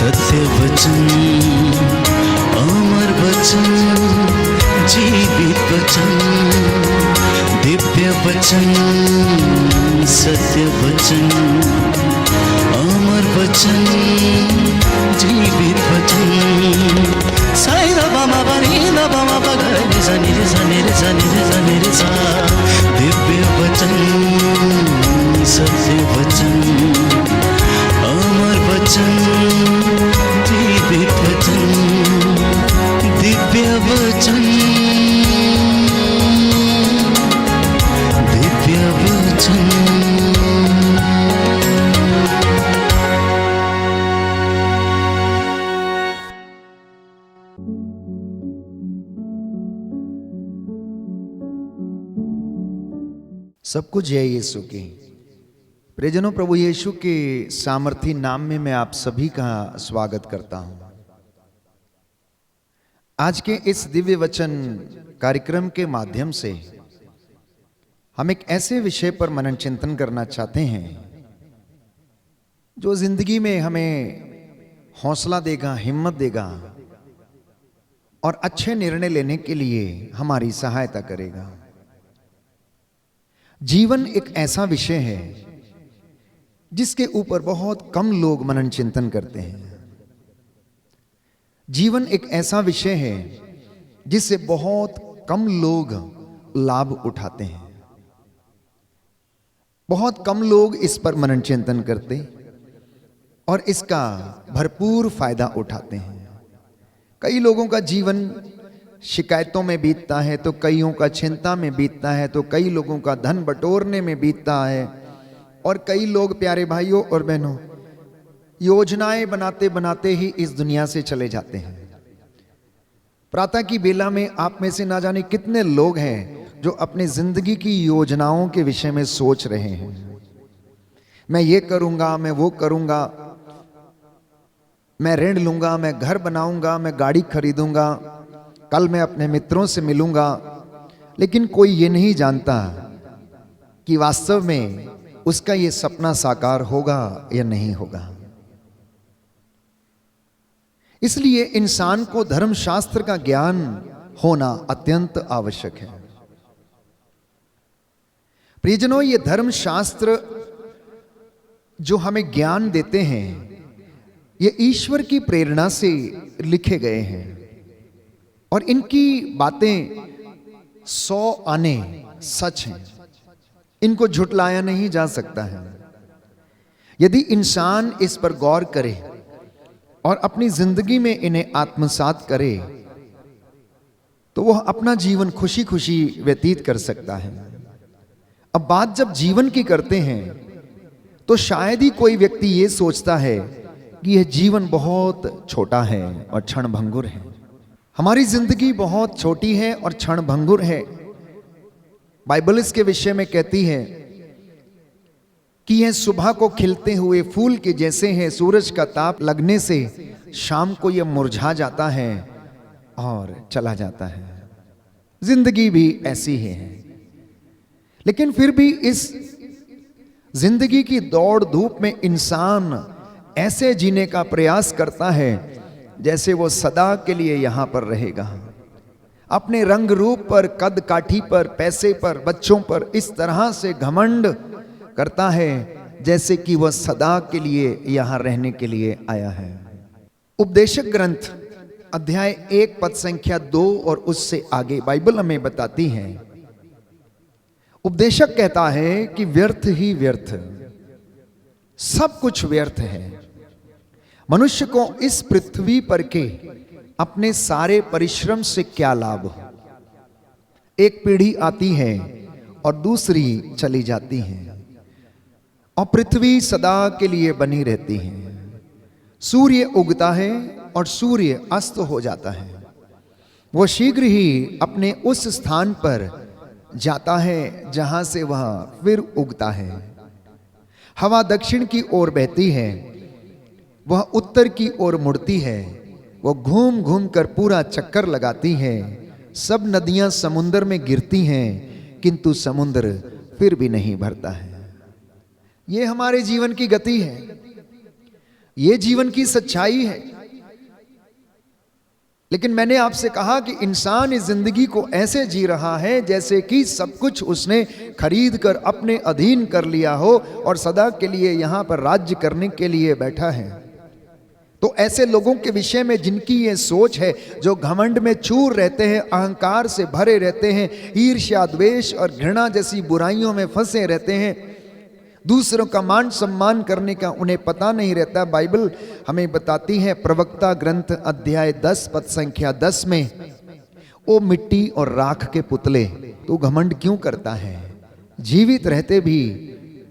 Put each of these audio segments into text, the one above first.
सत्य वचन, अमर वचन, जीवित वचन, दिव्य वचन, सत्य वचन, अमर वचन, जीवित वचन। साई बाबा बनी बाबा बगैर सनी रे सनी रे सनी रे सनी रे सा। दिव्य वचन, सत्य वचन, अमर वचन, जीवित वचन, दिव्य वचन, दिव्य वचन। सबको जय यीशु की। प्रियजनों, प्रभु यीशु के सामर्थी नाम में मैं आप सभी का स्वागत करता हूं। आज के इस दिव्य वचन कार्यक्रम के माध्यम से हम एक ऐसे विषय पर मनन चिंतन करना चाहते हैं जो जिंदगी में हमें हौसला देगा, हिम्मत देगा और अच्छे निर्णय लेने के लिए हमारी सहायता करेगा। जीवन एक ऐसा विषय है जिसके ऊपर बहुत कम लोग मनन चिंतन करते हैं। जीवन एक ऐसा विषय है जिससे बहुत कम लोग लाभ उठाते हैं। बहुत कम लोग इस पर मनन चिंतन करते और इसका भरपूर फायदा उठाते हैं। कई लोगों का जीवन शिकायतों में बीतता है, तो कईयों का चिंता में बीतता है, तो कई लोगों का धन बटोरने में बीतता है, और कई लोग, प्यारे भाइयों और बहनों, योजनाएं बनाते बनाते ही इस दुनिया से चले जाते हैं। प्रातः की बेला में आप में से ना जाने कितने लोग हैं जो अपनी जिंदगी की योजनाओं के विषय में सोच रहे हैं। मैं ये करूंगा, मैं वो करूंगा, मैं ऋण लूंगा, मैं घर बनाऊंगा, मैं गाड़ी खरीदूंगा, कल मैं अपने मित्रों से मिलूंगा। लेकिन कोई ये नहीं जानता कि वास्तव में उसका ये सपना साकार होगा या नहीं होगा। इसलिए इंसान को धर्मशास्त्र का ज्ञान होना अत्यंत आवश्यक है। प्रियजनों, ये धर्मशास्त्र जो हमें ज्ञान देते हैं, ये ईश्वर की प्रेरणा से लिखे गए हैं और इनकी बातें 100 आने सच हैं। इनको झुटलाया नहीं जा सकता है। यदि इंसान इस पर गौर करे और अपनी जिंदगी में इन्हें आत्मसात करे तो वह अपना जीवन खुशी खुशी व्यतीत कर सकता है। अब बात जब जीवन की करते हैं तो शायद ही कोई व्यक्ति ये सोचता है कि यह जीवन बहुत छोटा है और क्षणभंगुर है। हमारी जिंदगी बहुत छोटी है और क्षणभंगुर है। बाइबल इसके विषय में कहती है कि यह सुबह को खिलते हुए फूल के जैसे है, सूरज का ताप लगने से शाम को यह मुरझा जाता है और चला जाता है। जिंदगी भी ऐसी ही है। लेकिन फिर भी इस जिंदगी की दौड़ धूप में इंसान ऐसे जीने का प्रयास करता है जैसे वो सदा के लिए यहां पर रहेगा। अपने रंग रूप पर, कद काठी पर, पैसे पर, बच्चों पर इस तरह से घमंड करता है जैसे कि वह सदा के लिए यहां रहने के लिए आया है। उपदेशक ग्रंथ अध्याय 1 पद संख्या 2 और उससे आगे बाइबल हमें बताती है। उपदेशक कहता है कि व्यर्थ ही व्यर्थ, सब कुछ व्यर्थ है। मनुष्य को इस पृथ्वी पर के अपने सारे परिश्रम से क्या लाभ। एक पीढ़ी आती है और दूसरी चली जाती है और पृथ्वी सदा के लिए बनी रहती है। सूर्य उगता है और सूर्य अस्त हो जाता है। वह शीघ्र ही अपने उस स्थान पर जाता है जहां से वह फिर उगता है। हवा दक्षिण की ओर बहती है, वह उत्तर की ओर मुड़ती है। वह घूम घूम कर पूरा चक्कर लगाती है। सब नदियां समुद्र में गिरती हैं किंतु समुद्र फिर भी नहीं भरता है। ये हमारे जीवन की गति है। ये जीवन की सच्चाई है। लेकिन मैंने आपसे कहा कि इंसान इस जिंदगी को ऐसे जी रहा है जैसे कि सब कुछ उसने खरीद कर अपने अधीन कर लिया हो और सदा के लिए यहां पर राज्य करने के लिए बैठा है। तो ऐसे लोगों के विषय में जिनकी ये सोच है, जो घमंड में चूर रहते हैं, अहंकार से भरे रहते हैं, ईर्ष्या, द्वेष और घृणा जैसी बुराइयों में फंसे रहते हैं, दूसरों का मान सम्मान करने का उन्हें पता नहीं रहता। बाइबल हमें बताती है प्रवक्ता ग्रंथ अध्याय 10 पद संख्या 10 में, ओ मिट्टी और राख के पुतले, तू घमंड क्यों करता है? जीवित रहते भी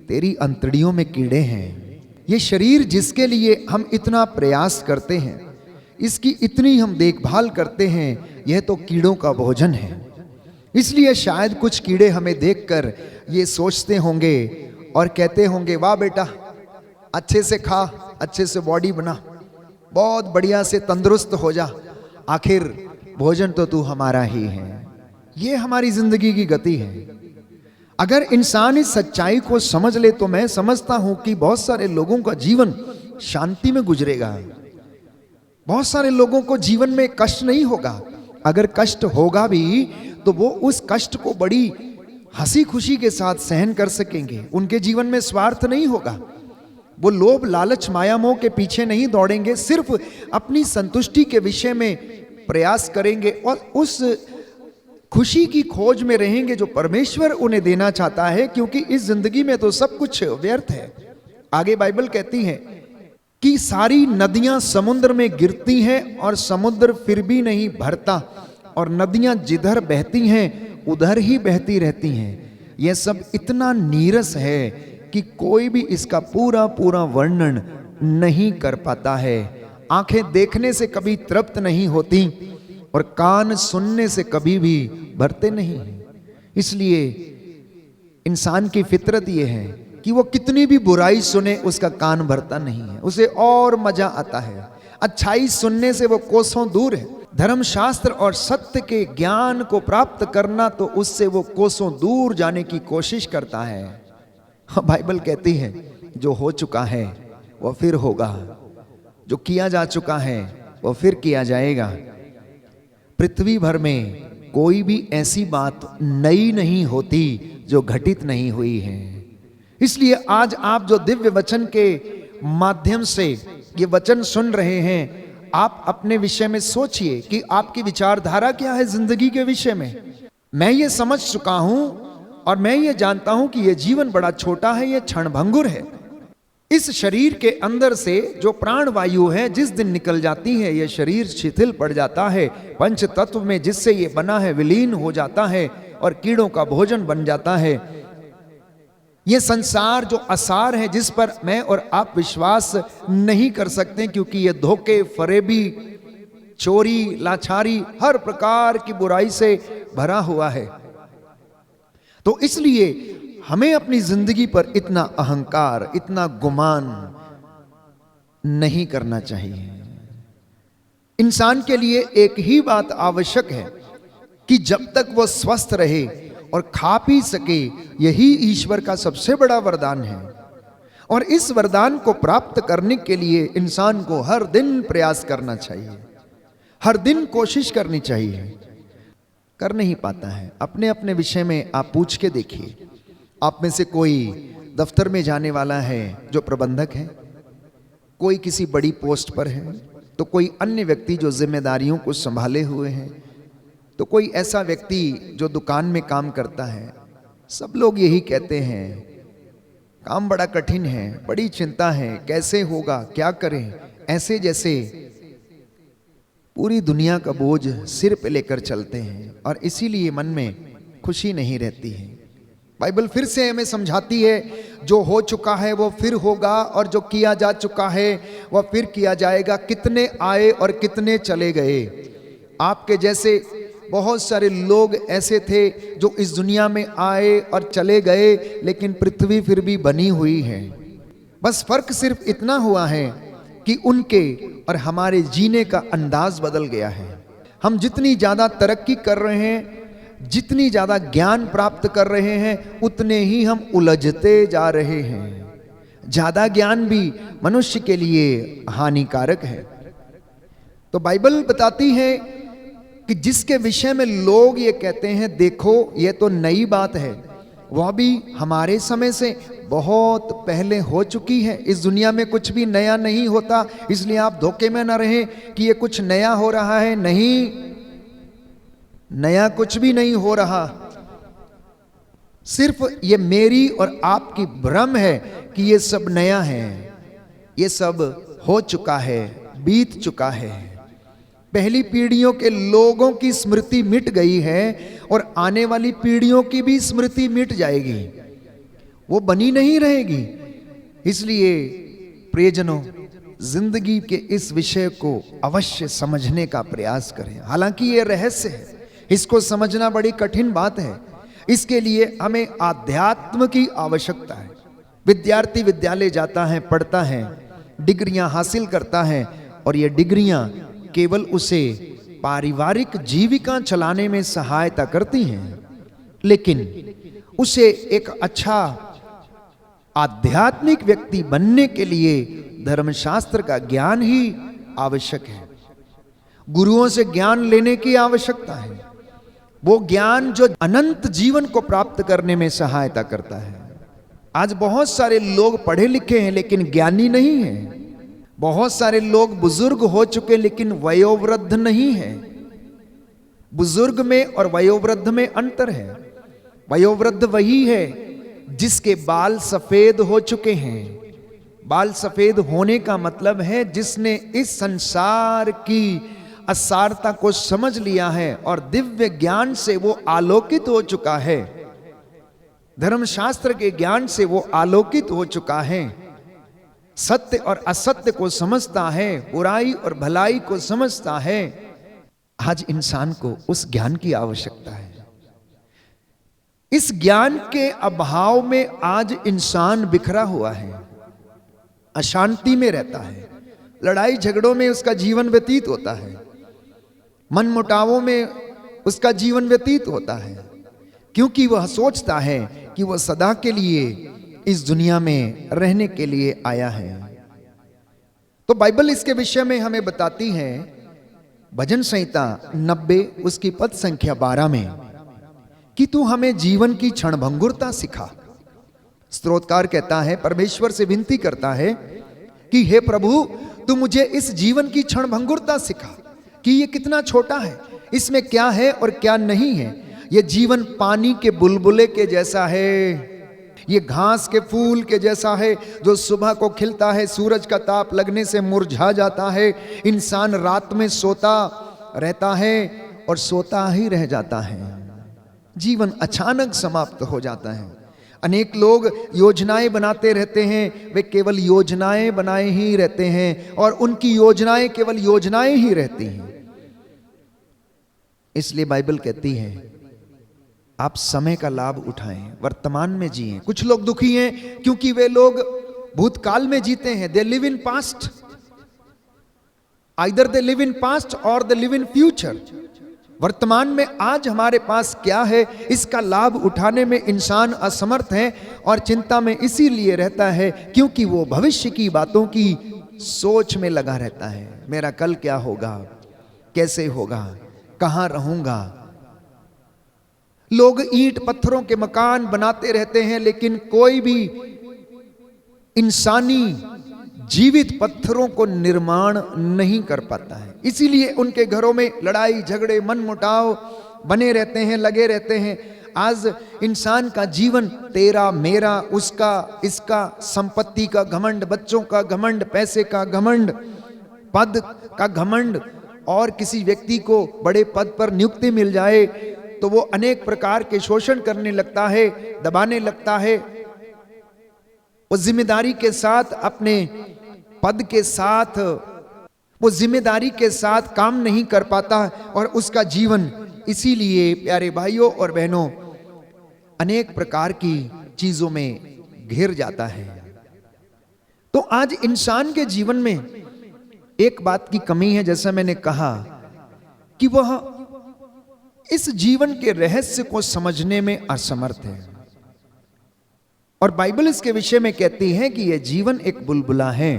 तेरी अंतड़ियों में कीड़े हैं। ये शरीर जिसके लिए हम इतना प्रयास करते हैं, इसकी इतनी हम देखभाल करते हैं, यह तो कीड़ों का भोजन है। इसलिए शायद कुछ कीड़े हमें देखकर ये सोचते होंगे और कहते होंगे, वाह बेटा, अच्छे से खा, अच्छे से बॉडी बना, बहुत बढ़िया से तंदुरुस्त हो जा, आखिर भोजन तो तू हमारा ही है। ये हमारी जिंदगी की गति है। अगर इंसान इस सच्चाई को समझ ले तो मैं समझता हूं कि बहुत सारे लोगों का जीवन शांति में गुजरेगा। बहुत सारे लोगों को जीवन में कष्ट नहीं होगा। अगर कष्ट होगा भी तो वो उस कष्ट को बड़ी हंसी खुशी के साथ सहन कर सकेंगे। उनके जीवन में स्वार्थ नहीं होगा। वो लोभ, लालच, माया मोह के पीछे नहीं दौड़ेंगे, सिर्फ अपनी संतुष्टि के विषय में प्रयास करेंगे और उस खुशी की खोज में रहेंगे जो परमेश्वर उन्हें देना चाहता है, क्योंकि इस जिंदगी में तो सब कुछ व्यर्थ है। आगे बाइबल कहती है कि सारी नदियां समुद्र में गिरती हैं और समुद्र फिर भी नहीं भरता, और नदियां जिधर बहती हैं उधर ही बहती रहती हैं। यह सब इतना नीरस है कि कोई भी इसका पूरा पूरा वर्णन नहीं कर पाता है। आंखें देखने से कभी तृप्त नहीं होती और कान सुनने से कभी भी भरते नहीं। इसलिए इंसान की फितरत यह है कि वो कितनी भी बुराई सुने उसका कान भरता नहीं है, उसे और मजा आता है। अच्छाई सुनने से वो कोसों दूर है। धर्मशास्त्र और सत्य के ज्ञान को प्राप्त करना तो उससे वो कोसों दूर जाने की कोशिश करता है। बाइबल कहती है जो हो चुका है वो फिर होगा, जो किया जा चुका है वो फिर किया जाएगा। पृथ्वी भर में कोई भी ऐसी बात नई नहीं होती जो घटित नहीं हुई है। इसलिए आज आप जो दिव्य वचन के माध्यम से ये वचन सुन रहे हैं, आप अपने विषय में सोचिए कि आपकी विचारधारा क्या है जिंदगी के विषय में। मैं ये समझ चुका हूं और मैं ये जानता हूं कि ये जीवन बड़ा छोटा है, ये क्षणभंगुर है। इस शरीर के अंदर से जो प्राण वायु है जिस दिन निकल जाती है, ये शरीर शिथिल पड़ जाता है, पंच तत्व में जिससे ये बना है विलीन हो जाता है और कीड़ों का भोजन बन जाता है। ये संसार जो असार है, जिस पर मैं और आप विश्वास नहीं कर सकते, क्योंकि ये धोखे, फरेबी, चोरी, लाचारी, हर प्रकार की बुराई से भरा हुआ है। तो इसलिए हमें अपनी जिंदगी पर इतना अहंकार, इतना गुमान नहीं करना चाहिए। इंसान के लिए एक ही बात आवश्यक है कि जब तक वो स्वस्थ रहे और खा पी सके, यही ईश्वर का सबसे बड़ा वरदान है। और इस वरदान को प्राप्त करने के लिए इंसान को हर दिन प्रयास करना चाहिए, हर दिन कोशिश करनी चाहिए। कर नहीं पाता है। अपने अपने विषय में आप पूछ के देखिए। आप में से कोई दफ्तर में जाने वाला है जो प्रबंधक है, कोई किसी बड़ी पोस्ट पर है, तो कोई अन्य व्यक्ति जो जिम्मेदारियों को संभाले हुए हैं, तो कोई ऐसा व्यक्ति जो दुकान में काम करता है। सब लोग यही कहते हैं काम बड़ा कठिन है, बड़ी चिंता है, कैसे होगा, क्या करें, ऐसे जैसे पूरी दुनिया का बोझ सिर पे लेकर चलते हैं और इसीलिए मन में खुशी नहीं रहती है। बाइबल फिर से हमें समझाती है जो हो चुका है वो फिर होगा और जो किया जा चुका है वह फिर किया जाएगा। कितने आए और कितने चले गए। आपके जैसे बहुत सारे लोग ऐसे थे जो इस दुनिया में आए और चले गए, लेकिन पृथ्वी फिर भी बनी हुई है। बस फर्क सिर्फ इतना हुआ है कि उनके और हमारे जीने का अंदाज बदल गया है। हम जितनी ज्यादा तरक्की कर रहे हैं, जितनी ज्यादा ज्ञान प्राप्त कर रहे हैं, उतने ही हम उलझते जा रहे हैं। ज्यादा ज्ञान भी मनुष्य के लिए हानिकारक है। तो बाइबल बताती है कि जिसके विषय में लोग ये कहते हैं देखो ये तो नई बात है, वह भी हमारे समय से बहुत पहले हो चुकी है। इस दुनिया में कुछ भी नया नहीं होता, इसलिए आप धोखे में न रहें कि ये कुछ नया हो रहा है। नहीं, नया कुछ भी नहीं हो रहा, सिर्फ ये मेरी और आपकी भ्रम है कि ये सब नया है। ये सब हो चुका है, बीत चुका है। पहली पीढ़ियों के लोगों की स्मृति मिट गई है और आने वाली पीढ़ियों की भी स्मृति मिट जाएगी, वो बनी नहीं रहेगी। इसलिए प्रियजनों, जिंदगी के इस विषय को अवश्य समझने का प्रयास करें। हालांकि ये रहस्य है, इसको समझना बड़ी कठिन बात है। इसके लिए हमें आध्यात्म की आवश्यकता है। विद्यार्थी विद्यालय जाता है, पढ़ता है, डिग्रियां हासिल करता है और ये डिग्रियां केवल उसे पारिवारिक जीविका चलाने में सहायता करती हैं, लेकिन उसे एक अच्छा आध्यात्मिक व्यक्ति बनने के लिए धर्मशास्त्र का ज्ञान ही आवश्यक है। गुरुओं से ज्ञान लेने की आवश्यकता है, वो ज्ञान जो अनंत जीवन को प्राप्त करने में सहायता करता है। आज बहुत सारे लोग पढ़े लिखे हैं लेकिन ज्ञानी नहीं हैं। बहुत सारे लोग बुजुर्ग हो चुके लेकिन वयोवृद्ध नहीं है। बुजुर्ग में और वयोवृद्ध में अंतर है। वयोवृद्ध वही है जिसके बाल सफेद हो चुके हैं। बाल सफेद होने का मतलब है जिसने इस संसार की असारता को समझ लिया है और दिव्य ज्ञान से वो आलोकित हो चुका है। धर्मशास्त्र के ज्ञान से वो आलोकित हो चुका है। सत्य और असत्य को समझता है, बुराई और भलाई को समझता है। आज इंसान को उस ज्ञान की आवश्यकता है। इस ज्ञान के अभाव में आज इंसान बिखरा हुआ है, अशांति में रहता है, लड़ाई झगड़ों में उसका जीवन व्यतीत होता है, मन मुटावों में उसका जीवन व्यतीत होता है, क्योंकि वह सोचता है कि वह सदा के लिए इस दुनिया में रहने के लिए आया है। तो बाइबल इसके विषय में हमें बताती है भजन संहिता 90 उसकी पद संख्या 12 में कि तू हमें जीवन की क्षणभंगुरता सिखा। स्तोत्रकार कहता है, परमेश्वर से विनती करता है कि हे प्रभु तू मुझे इस जीवन की क्षणभंगुरता सिखा कि ये कितना छोटा है, इसमें क्या है और क्या नहीं है। ये जीवन पानी के बुलबुले के जैसा है, ये घास के फूल के जैसा है जो सुबह को खिलता है, सूरज का ताप लगने से मुरझा जाता है। इंसान रात में सोता रहता है और सोता ही रह जाता है, जीवन अचानक समाप्त हो जाता है। अनेक लोग योजनाएं बनाते रहते हैं, वे केवल योजनाएं बनाए ही रहते हैं और उनकी योजनाएं केवल योजनाएं ही रहती हैं। इसलिए बाइबल कहती है आप समय का लाभ उठाएं, वर्तमान में जिएं। कुछ लोग दुखी हैं क्योंकि वे लोग भूतकाल में जीते हैं। They live in past, either they live in past और दे लिव इन फ्यूचर। वर्तमान में आज हमारे पास क्या है इसका लाभ उठाने में इंसान असमर्थ है और चिंता में इसीलिए रहता है क्योंकि वो भविष्य की बातों की सोच में लगा रहता है। मेरा कल क्या होगा, कैसे होगा, कहां रहूंगा। लोग ईंट पत्थरों के मकान बनाते रहते हैं लेकिन कोई भी इंसानी जीवित पत्थरों को निर्माण नहीं कर पाता है। इसीलिए उनके घरों में लड़ाई झगड़े मनमुटाव बने रहते हैं, लगे रहते हैं। आज इंसान का जीवन तेरा मेरा उसका इसका, संपत्ति का घमंड, बच्चों का घमंड, पैसे का घमंड, पद का घमंड, और किसी व्यक्ति को बड़े पद पर नियुक्ति मिल जाए तो वो अनेक प्रकार के शोषण करने लगता है, दबाने लगता है। वो जिम्मेदारी के साथ, अपने पद के साथ, वो जिम्मेदारी के साथ काम नहीं कर पाता और उसका जीवन इसीलिए प्यारे भाइयों और बहनों अनेक प्रकार की चीजों में घिर जाता है। तो आज इंसान के जीवन में एक बात की कमी है, जैसा मैंने कहा कि वह इस जीवन के रहस्य को समझने में असमर्थ है। और बाइबल इसके विषय में कहती है कि यह जीवन एक बुलबुला है।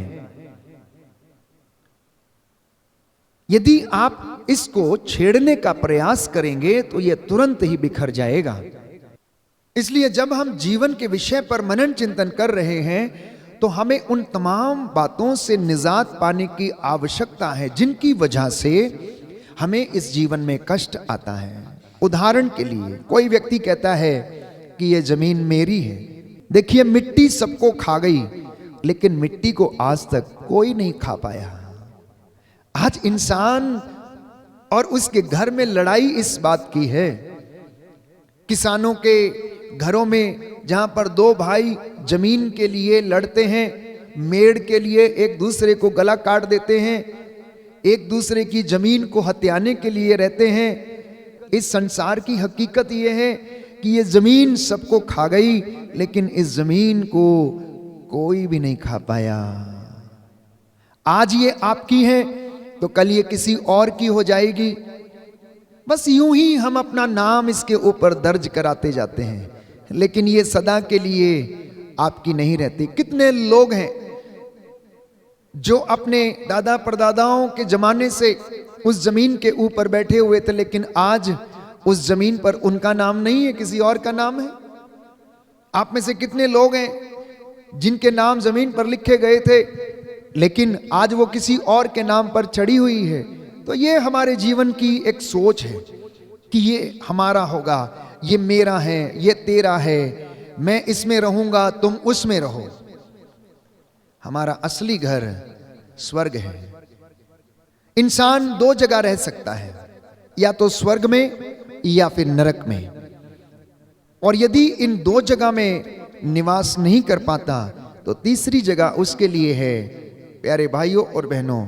यदि आप इसको छेड़ने का प्रयास करेंगे तो यह तुरंत ही बिखर जाएगा। इसलिए जब हम जीवन के विषय पर मनन चिंतन कर रहे हैं तो हमें उन तमाम बातों से निजात पाने की आवश्यकता है जिनकी वजह से हमें इस जीवन में कष्ट आता है। उदाहरण के लिए कोई व्यक्ति कहता है कि यह जमीन मेरी है। देखिए, मिट्टी सबको खा गई, लेकिन मिट्टी को आज तक कोई नहीं खा पाया। आज इंसान और उसके घर में लड़ाई इस बात की है। किसानों के घरों में जहां पर दो भाई जमीन के लिए लड़ते हैं, मेड़ के लिए एक दूसरे को गला काट देते हैं, एक दूसरे की जमीन को हत्याने के लिए रहते हैं। इस संसार की हकीकत यह है कि ये जमीन सबको खा गई, लेकिन इस जमीन को कोई भी नहीं खा पाया। आज ये आपकी है तो कल ये किसी और की हो जाएगी। बस यूं ही हम अपना नाम इसके ऊपर दर्ज कराते जाते हैं, लेकिन ये सदा के लिए आपकी नहीं रहती। कितने लोग हैं जो अपने दादा परदादाओं के जमाने से उस जमीन के ऊपर बैठे हुए थे, लेकिन आज उस जमीन पर उनका नाम नहीं है, किसी और का नाम है। आप में से कितने लोग हैं जिनके नाम जमीन पर लिखे गए थे, लेकिन आज वो किसी और के नाम पर चढ़ी हुई है। तो ये हमारे जीवन की एक सोच है कि ये हमारा होगा, ये मेरा है, ये तेरा है, मैं इसमें रहूंगा, तुम उसमें रहो। हमारा असली घर स्वर्ग है। इंसान दो जगह रह सकता है, या तो स्वर्ग में या फिर नरक में। और यदि इन दो जगह में निवास नहीं कर पाता तो तीसरी जगह उसके लिए है, प्यारे भाइयों और बहनों,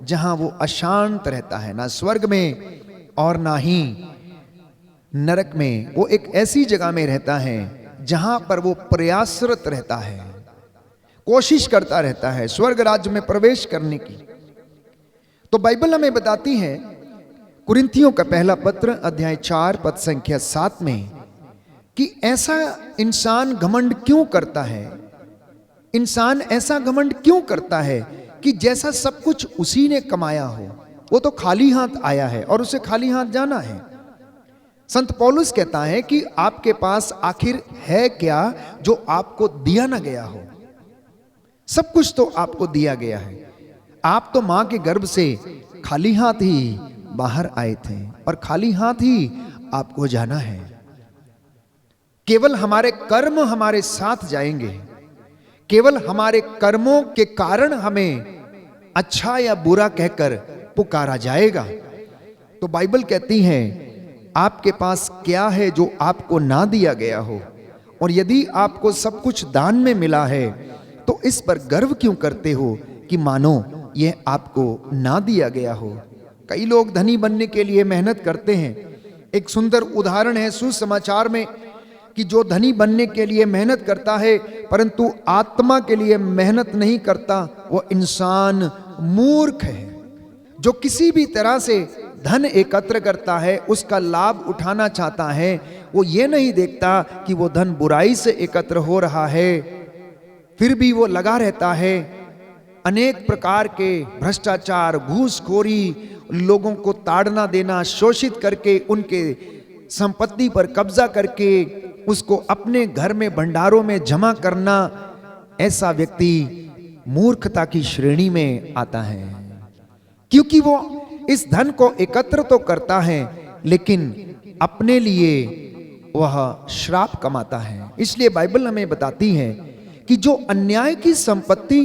जहां वो अशांत रहता है, ना स्वर्ग में और ना ही नरक में। वो एक ऐसी जगह में रहता है जहां पर वो प्रयासरत रहता है, कोशिश करता रहता है स्वर्ग राज्य में प्रवेश करने की। तो बाइबल हमें बताती है, कुरिन्थियों का पहला पत्र अध्याय 4 पद संख्या 7 में, कि ऐसा इंसान घमंड क्यों करता है। इंसान ऐसा घमंड क्यों करता है कि जैसा सब कुछ उसी ने कमाया हो। वो तो खाली हाथ आया है और उसे खाली हाथ जाना है। संत पौलुस कहता है कि आपके पास आखिर है क्या जो आपको दिया ना गया हो। सब कुछ तो आपको दिया गया है। आप तो मां के गर्भ से खाली हाथ ही बाहर आए थे और खाली हाथ ही आपको जाना है। केवल हमारे कर्म हमारे साथ जाएंगे, केवल हमारे कर्मों के कारण हमें अच्छा या बुरा कहकर पुकारा जाएगा। तो बाइबल कहती है, आपके पास क्या है जो आपको ना दिया गया हो। और यदि आपको सब कुछ दान में मिला है तो इस पर गर्व क्यों करते हो कि मानो यह आपको ना दिया गया हो। कई लोग धनी बनने के लिए मेहनत करते हैं। एक सुंदर उदाहरण है सुसमाचार में कि जो धनी बनने के लिए मेहनत करता है परंतु आत्मा के लिए मेहनत नहीं करता, वो इंसान मूर्ख है। जो किसी भी तरह से धन एकत्र करता है, उसका लाभ उठाना चाहता है, वो ये नहीं देखता कि वो धन बुराई से एकत्र हो रहा है, फिर भी वो लगा रहता है अनेक प्रकार के भ्रष्टाचार, घूसखोरी, लोगों को ताड़ना देना, शोषित करके उनके संपत्ति पर कब्जा करके उसको अपने घर में भंडारों में जमा करना। ऐसा व्यक्ति मूर्खता की श्रेणी में आता है, क्योंकि वो इस धन को एकत्र तो करता है लेकिन अपने लिए वह श्राप कमाता है। इसलिए बाइबल हमें बताती है कि जो अन्याय की संपत्ति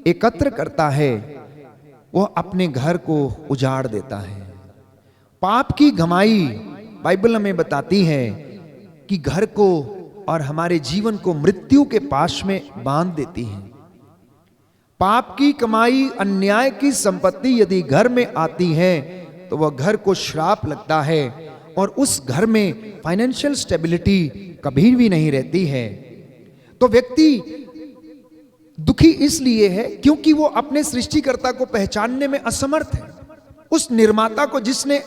एकत्र करता है वह अपने घर को उजाड़ देता है। पाप की कमाई बाइबल हमें बताती है कि घर को और हमारे जीवन को मृत्यु के पाश में बांध देती है। पाप की कमाई, अन्याय की संपत्ति यदि घर में आती है तो वह घर को श्राप लगता है और उस घर में फाइनेंशियल स्टेबिलिटी कभी भी नहीं रहती है। तो व्यक्ति दुखी इसलिए है क्योंकि वो अपने सृष्टिकर्ता को पहचानने में असमर्थ है। उस निर्माता को जिसने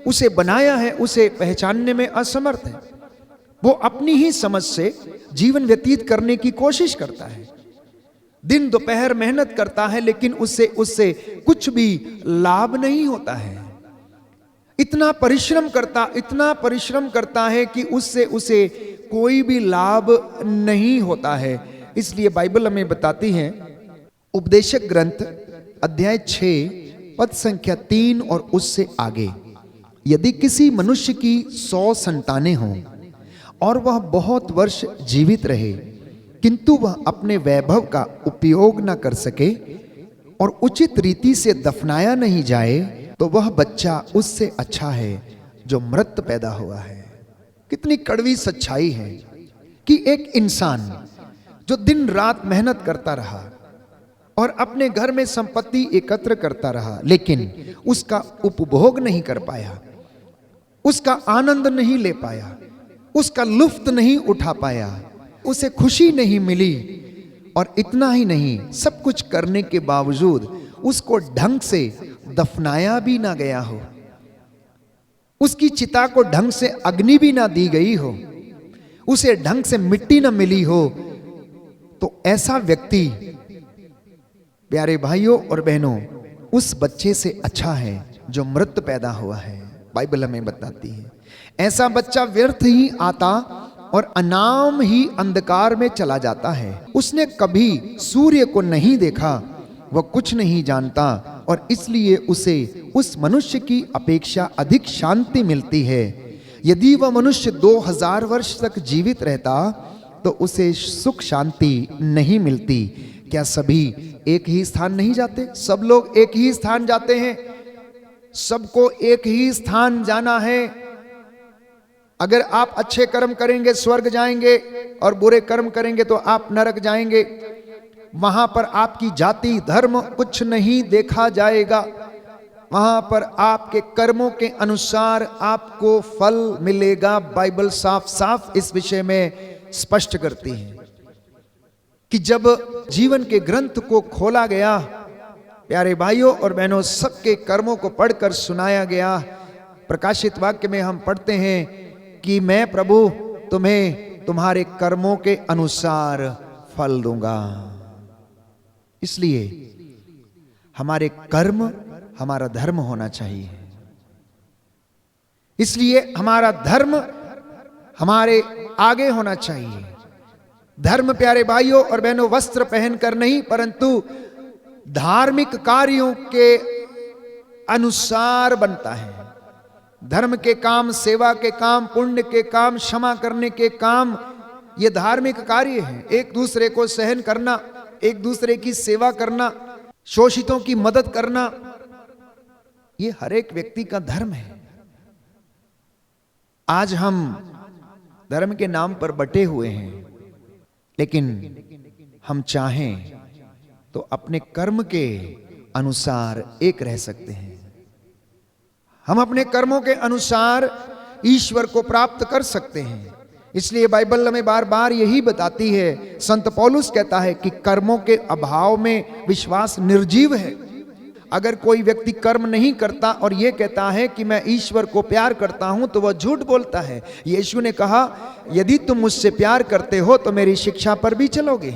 उसे बनाया है उसे पहचानने में असमर्थ है। वो अपनी ही समझ से जीवन व्यतीत करने की कोशिश करता है, दिन दोपहर मेहनत करता है, लेकिन उससे कुछ भी लाभ नहीं होता है। इतना परिश्रम करता है कि उससे उसे कोई भी लाभ नहीं होता है। इसलिए बाइबल हमें बताती है, उपदेशक ग्रंथ अध्याय 6 पद संख्या 3 और उससे आगे, यदि किसी मनुष्य की 100 संतानें हों और वह बहुत वर्ष जीवित रहे, किंतु वह अपने वैभव का उपयोग न कर सके और उचित रीति से दफनाया नहीं जाए, तो वह बच्चा उससे अच्छा है जो मृत पैदा हुआ है। कितनी कड़वी सच्चाई है कि एक इंसान जो दिन रात मेहनत करता रहा और अपने घर में संपत्ति एकत्र करता रहा, लेकिन उसका उपभोग नहीं कर पाया, उसका आनंद नहीं ले पाया, उसका लुफ्त नहीं उठा पाया, उसे खुशी नहीं मिली, और इतना ही नहीं, सब कुछ करने के बावजूद उसको ढंग से दफनाया भी ना गया हो, उसकी चिता को ढंग से अग्नि भी ना दी गई हो, उसे ढंग से मिट्टी ना मिली हो, तो ऐसा व्यक्ति प्यारे भाइयों और बहनों उस बच्चे से अच्छा है जो मृत पैदा हुआ है। बाइबल हमें बताती है ऐसा बच्चा व्यर्थ ही आता और अनाम ही अंधकार में चला जाता है। उसने कभी सूर्य को नहीं देखा, वह कुछ नहीं जानता, और इसलिए उसे उस मनुष्य की अपेक्षा अधिक शांति मिलती है। यदि वह मनुष्य 2000 वर्ष तक जीवित रहता तो उसे सुख शांति नहीं मिलती। क्या सभी एक ही स्थान नहीं जाते? सब लोग एक ही स्थान जाते हैं, सबको एक ही स्थान जाना है। अगर आप अच्छे कर्म करेंगे स्वर्ग जाएंगे और बुरे कर्म करेंगे तो आप नरक जाएंगे। वहां पर आपकी जाति धर्म कुछ नहीं देखा जाएगा, वहां पर आपके कर्मों के अनुसार आपको फल मिलेगा। बाइबल साफ साफ इस विषय में स्पष्ट करती है कि जब जीवन के ग्रंथ को खोला गया, प्यारे भाइयों और बहनों, सबके कर्मों को पढ़कर सुनाया गया। प्रकाशित वाक्य में हम पढ़ते हैं कि मैं प्रभु तुम्हें तुम्हारे कर्मों के अनुसार फल दूंगा। इसलिए हमारे कर्म हमारा धर्म होना चाहिए। इसलिए हमारा धर्म हमारे आगे होना चाहिए। धर्म प्यारे भाइयों और बहनों वस्त्र पहनकर नहीं, परंतु धार्मिक कार्यों के अनुसार बनता है। धर्म के काम, सेवा के काम, पुण्य के काम, क्षमा करने के काम, ये धार्मिक कार्य हैं। एक दूसरे को सहन करना, एक दूसरे की सेवा करना, शोषितों की मदद करना, ये हर एक व्यक्ति का धर्म है। आज हम धर्म के नाम पर बटे हुए हैं, लेकिन हम चाहें तो अपने कर्म के अनुसार एक रह सकते हैं। हम अपने कर्मों के अनुसार ईश्वर को प्राप्त कर सकते हैं। इसलिए बाइबल हमें बार बार यही बताती है। संत पौलुस कहता है कि कर्मों के अभाव में विश्वास निर्जीव है। अगर कोई व्यक्ति कर्म नहीं करता और यह कहता है कि मैं ईश्वर को प्यार करता हूं, तो वह झूठ बोलता है। यीशु ने कहा, यदि तुम मुझसे प्यार करते हो तो मेरी शिक्षा पर भी चलोगे,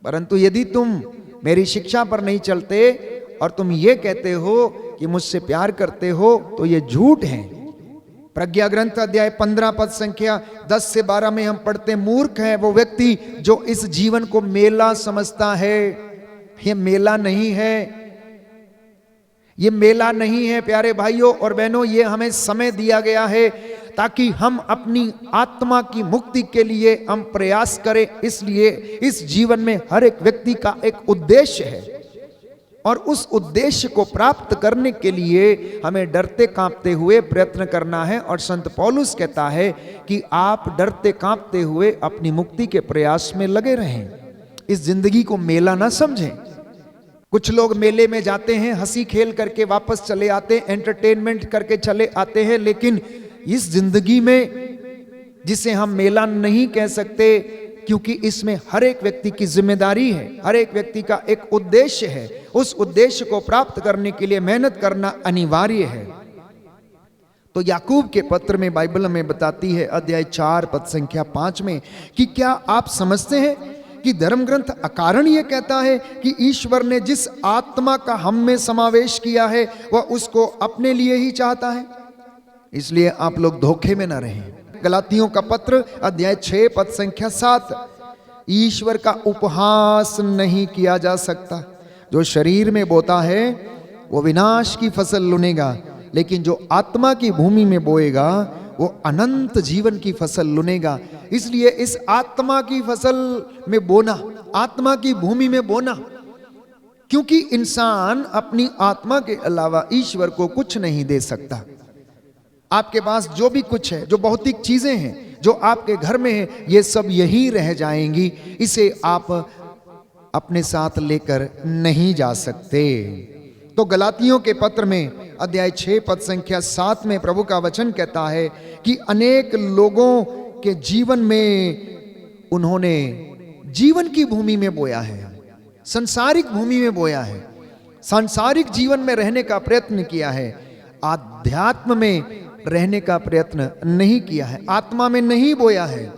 परंतु यदि तुम मेरी शिक्षा पर नहीं चलते और तुम ये कहते हो कि मुझसे प्यार करते हो, तो ये झूठ है। प्रज्ञा ग्रंथ अध्याय 15 पद संख्या 10 से 12 में हम पढ़ते, मूर्ख है वो व्यक्ति जो इस जीवन को मेला समझता है। ये मेला नहीं है, ये मेला नहीं है प्यारे भाइयों और बहनों। ये हमें समय दिया गया है ताकि हम अपनी आत्मा की मुक्ति के लिए हम प्रयास करें। इसलिए इस जीवन में हर एक व्यक्ति का एक उद्देश्य है, और उस उद्देश्य को प्राप्त करने के लिए हमें डरते कांपते हुए प्रयत्न करना है। और संत पौलुस कहता है कि आप डरते कांपते हुए अपनी मुक्ति के प्रयास में लगे रहें। इस जिंदगी को मेला ना समझें। कुछ लोग मेले में जाते हैं, हंसी खेल करके वापस चले आते हैं, एंटरटेनमेंट करके चले आते हैं, लेकिन इस जिंदगी में जिसे हम मेला नहीं कह सकते, क्योंकि इसमें हर एक व्यक्ति की जिम्मेदारी है, हर एक व्यक्ति का एक उद्देश्य है। उस उद्देश्य को प्राप्त करने के लिए मेहनत करना अनिवार्य है। तो याकूब के पत्र में बाइबल हमें बताती है अध्याय 4 पद संख्या 5 में कि क्या आप समझते हैं कि धर्म ग्रंथ अकारण यह कहता है कि ईश्वर ने जिस आत्मा का हम में समावेश किया है वह उसको अपने लिए ही चाहता है। इसलिए आप लोग धोखे में ना रहें। गलातियों का पत्र अध्याय 6 पद संख्या 7, ईश्वर का उपहास नहीं किया जा सकता। जो शरीर में बोता है वो विनाश की फसल लुनेगा, लेकिन जो आत्मा की भूमि में बोएगा वो अनंत जीवन की फसल लुनेगा। इसलिए इस आत्मा की फसल में बोना, आत्मा की भूमि में बोना, क्योंकि इंसान अपनी आत्मा के अलावा ईश्वर को कुछ नहीं दे सकता। आपके पास जो भी कुछ है, जो भौतिक चीजें हैं, जो आपके घर में है, ये सब यही रह जाएंगी। इसे आप अपने साथ लेकर नहीं जा सकते। तो गलातियों के पत्र में अध्याय 6 पद संख्या 7 में प्रभु का वचन कहता है कि अनेक लोगों के जीवन में उन्होंने जीवन की भूमि में बोया है, सांसारिक भूमि में बोया है, सांसारिक जीवन में रहने का प्रयत्न किया है, आध्यात्म में रहने का प्रयत्न नहीं किया है, आत्मा में नहीं बोया है।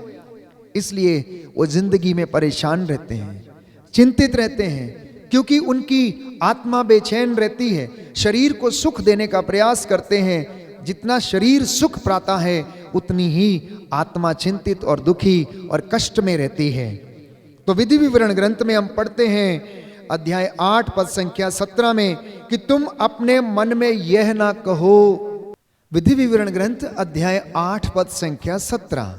इसलिए वो जिंदगी में परेशान रहते हैं, चिंतित रहते हैं, क्योंकि उनकी आत्मा बेचैन रहती है। शरीर को सुख देने का प्रयास करते हैं। जितना शरीर सुख पाता है उतनी ही आत्मा चिंतित और दुखी और कष्ट में रहती है। तो विधि विवरण ग्रंथ में हम पढ़ते हैं अध्याय 8 पद संख्या 17 में कि तुम अपने मन में यह ना कहो। विधि विवरण ग्रंथ अध्याय 8 पद संख्या 17,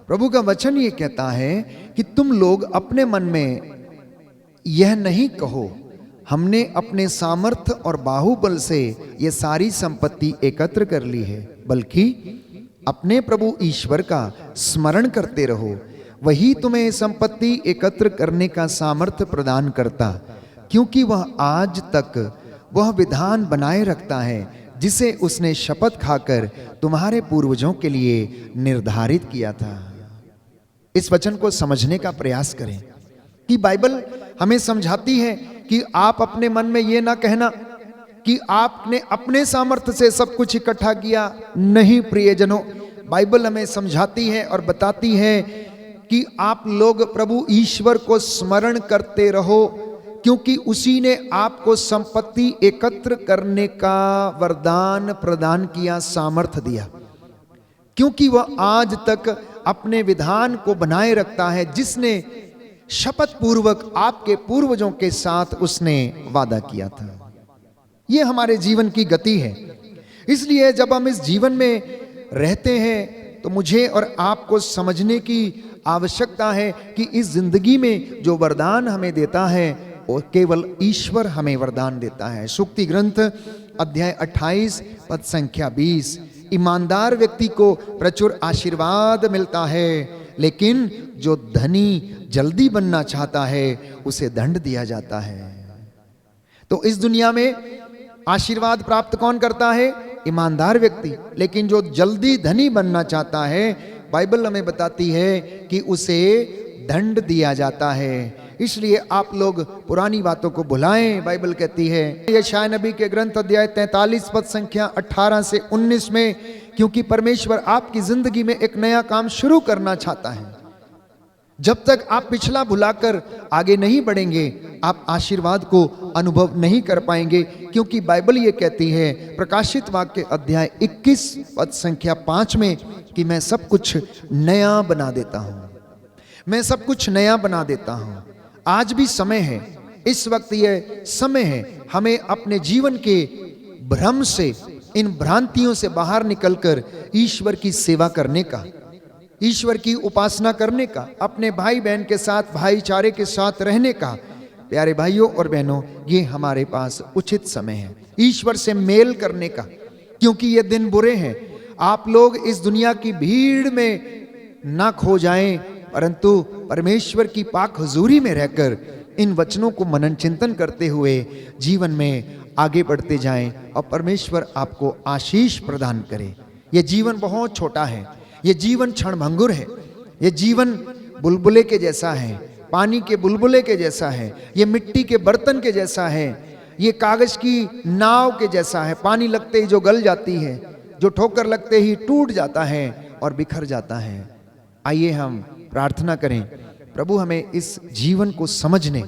प्रभु का वचन ये कहता है कि तुम लोग अपने मन में यह नहीं कहो हमने अपने सामर्थ्य और बाहुबल से ये सारी संपत्ति एकत्र कर ली है, बल्कि अपने प्रभु ईश्वर का स्मरण करते रहो। वही तुम्हें संपत्ति एकत्र करने का सामर्थ्य प्रदान करता, क्योंकि वह आज तक वह विधान बनाए रखता है जिसे उसने शपथ खाकर तुम्हारे पूर्वजों के लिए निर्धारित किया था। इस वचन को समझने का प्रयास करें कि बाइबल हमें समझाती है कि आप अपने मन में ये ना कहना कि आपने अपने सामर्थ्य से सब कुछ इकट्ठा किया। नहीं प्रियजनों, बाइबल हमें समझाती है और बताती है कि आप लोग प्रभु ईश्वर को स्मरण करते रहो, क्योंकि उसी ने आपको संपत्ति एकत्र करने का वरदान प्रदान किया, सामर्थ्य दिया, क्योंकि वह आज तक अपने विधान को बनाए रखता है जिसने शपथ पूर्वक आपके पूर्वजों के साथ उसने वादा किया था। यह हमारे जीवन की गति है। इसलिए जब हम इस जीवन में रहते हैं तो मुझे और आपको समझने की आवश्यकता है कि इस जिंदगी में जो वरदान हमें देता है वो केवल ईश्वर हमें वरदान देता है। सूक्ति ग्रंथ अध्याय 28 पद संख्या 20, ईमानदार व्यक्ति को प्रचुर आशीर्वाद मिलता है, लेकिन जो धनी जल्दी बनना चाहता है उसे दंड दिया जाता है। तो इस दुनिया में आशीर्वाद प्राप्त कौन करता है? ईमानदार व्यक्ति। लेकिन जो जल्दी धनी बनना चाहता है, बाइबल हमें बताती है कि उसे दंड दिया जाता है। इसलिए आप लोग पुरानी बातों को भुलाएं। बाइबल कहती है यशायाह नबी के ग्रंथ अध्याय 43 पद संख्या 18 से 19 में, क्योंकि परमेश्वर आपकी जिंदगी में एक नया काम शुरू करना चाहता है। जब तक आप पिछला भुलाकर आगे नहीं बढ़ेंगे, आप आशीर्वाद को अनुभव नहीं कर पाएंगे, क्योंकि बाइबल ये कहती है प्रकाशित वाक्य अध्याय 21 पद संख्या 5 में कि मैं सब कुछ नया बना देता हूं, मैं सब कुछ नया बना देता हूं। आज भी समय है, इस वक्त ये समय है हमें अपने जीवन के भ्रम से, इन भ्रांतियों से बाहर निकलकर ईश्वर की सेवा करने का, ईश्वर की उपासना करने का, अपने भाई बहन के साथ भाईचारे के साथ रहने का। प्यारे भाइयों और बहनों, ये हमारे पास उचित समय है ईश्वर से मेल करने का, क्योंकि ये दिन बुरे हैं। आप लोग इस दुनिया की भीड़ में ना खो जाएं, परंतु परमेश्वर की पाक हुजूरी में रहकर इन वचनों को मनन चिंतन करते हुए जीवन में आगे बढ़ते जाएं और परमेश्वर आपको आशीष प्रदान करे। ये जीवन बहुत छोटा है, ये जीवन क्षणभंगुर है, ये जीवन बुलबुले के जैसा है, पानी के बुलबुले के जैसा है, ये मिट्टी के बर्तन के जैसा है, ये कागज की नाव के जैसा है, पानी लगते ही जो गल जाती है। जो ठोकर लगते ही टूट जाता है और बिखर जाता है। आइए हम प्रार्थना करें, प्रभु हमें इस जीवन को समझने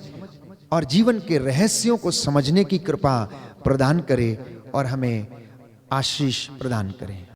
और जीवन के रहस्यों को समझने की कृपा प्रदान करे और हमें आशीष प्रदान करें।